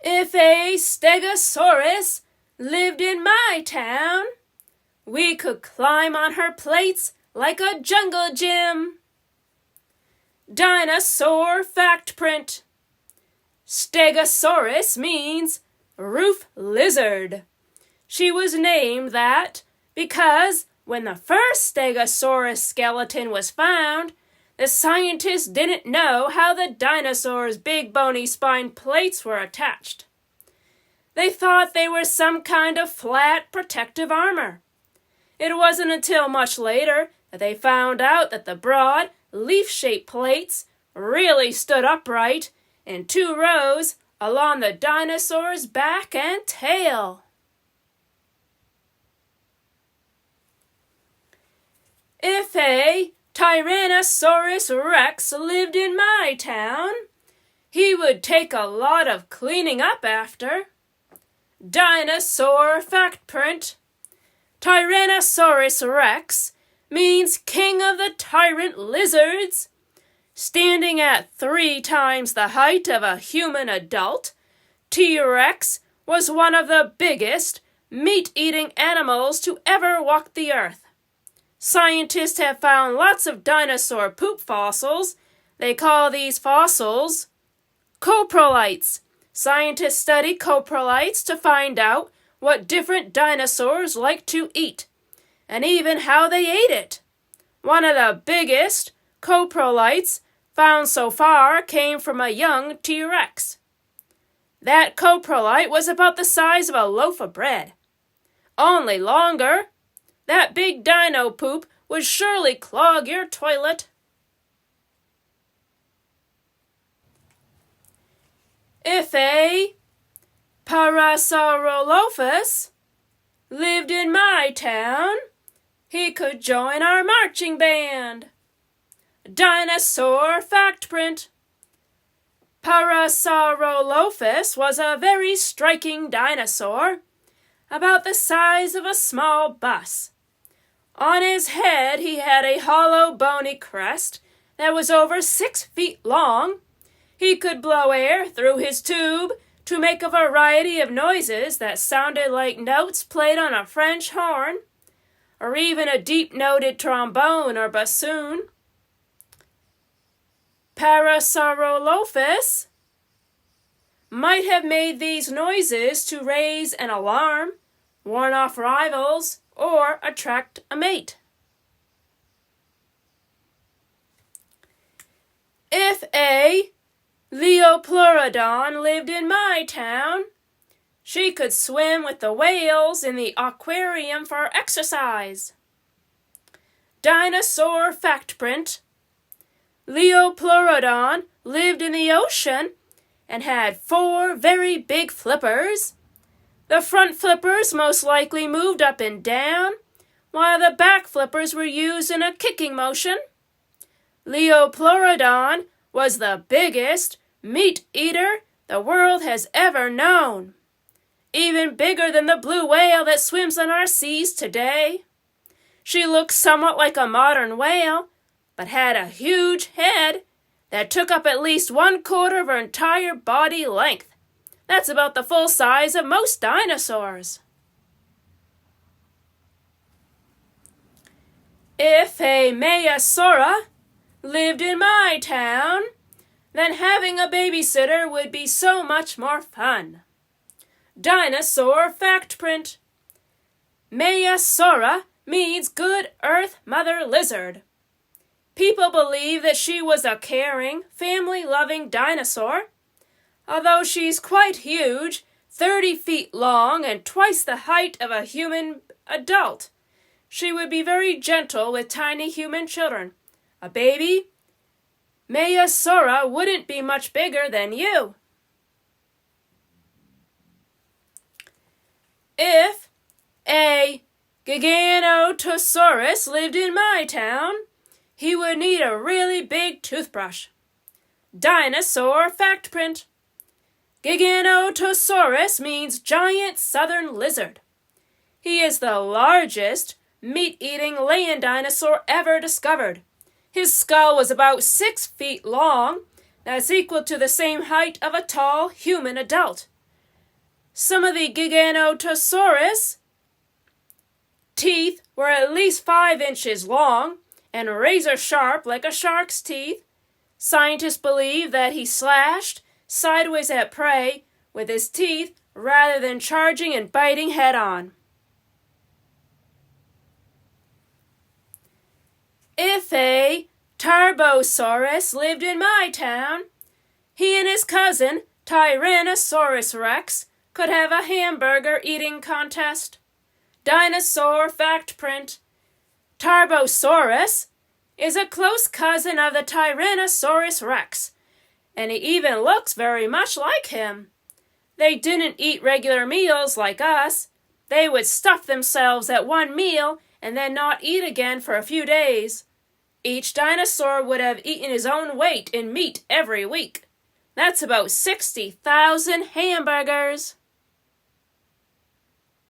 If a stegosaurus lived in my town, we could climb on her plates like a jungle gym. Dinosaur fact print. Stegosaurus means roof lizard. She was named that because when the first Stegosaurus skeleton was found, the scientists didn't know how the dinosaur's big bony spine plates were attached. They thought they were some kind of flat protective armor. It wasn't until much later that they found out that the broad, leaf-shaped plates really stood upright in 2 rows along the dinosaur's back and tail. If a Tyrannosaurus Rex lived in my town, he would take a lot of cleaning up after. Dinosaur fact print. Tyrannosaurus Rex means king of the tyrant lizards. Standing at 3 times the height of a human adult, T-Rex was one of the biggest meat-eating animals to ever walk the earth. Scientists have found lots of dinosaur poop fossils. They call these fossils coprolites. Scientists study coprolites to find out what different dinosaurs like to eat, and even how they ate it. One of the biggest coprolites found so far came from a young T-Rex. That coprolite was about the size of a loaf of bread. Only longer. That big dino poop would surely clog your toilet. If a Parasaurolophus lived in my town, he could join our marching band. Dinosaur fact print. Parasaurolophus was a very striking dinosaur, about the size of a small bus. On his head he had a hollow bony crest that was over 6 feet long. He could blow air through his tube to make a variety of noises that sounded like notes played on a French horn, or even a deep-noted trombone or bassoon. Parasaurolophus might have made these noises to raise an alarm, warn off rivals, or attract a mate. If a Leopleurodon lived in my town, she could swim with the whales in the aquarium for exercise. Dinosaur fact print. Leopleurodon lived in the ocean and had 4 very big flippers. The front flippers most likely moved up and down, while the back flippers were used in a kicking motion. Leopleurodon was the biggest meat eater the world has ever known, even bigger than the blue whale that swims on our seas today. She looked somewhat like a modern whale, but had a huge head that took up at least 1/4 of her entire body length. That's about the full size of most dinosaurs. If a Maiasaura lived in my town, then having a babysitter would be so much more fun. Dinosaur fact print. Maiasaura means good earth mother lizard. People believe that she was a caring, family-loving dinosaur. Although she's quite huge, 30 feet long and twice the height of a human adult, she would be very gentle with tiny human children. A baby, Maiasaura wouldn't be much bigger than you. If a Giganotosaurus lived in my town, he would need a really big toothbrush. Dinosaur fact print. Giganotosaurus means giant southern lizard. He is the largest meat-eating land dinosaur ever discovered. His skull was about 6 feet long. That's equal to the same height of a tall human adult. some of the Giganotosaurus teeth were at least 5 inches long and razor sharp like a shark's teeth. Scientists believe that he slashed sideways at prey with his teeth rather than charging and biting head on. If a Tarbosaurus lived in my town, he and his cousin, Tyrannosaurus Rex, could have a hamburger eating contest. Dinosaur fact print. Tarbosaurus is a close cousin of the Tyrannosaurus Rex, and he even looks very much like him. They didn't eat regular meals like us. They would stuff themselves at one meal and then not eat again for a few days. Each dinosaur would have eaten his own weight in meat every week. That's about 60,000 hamburgers.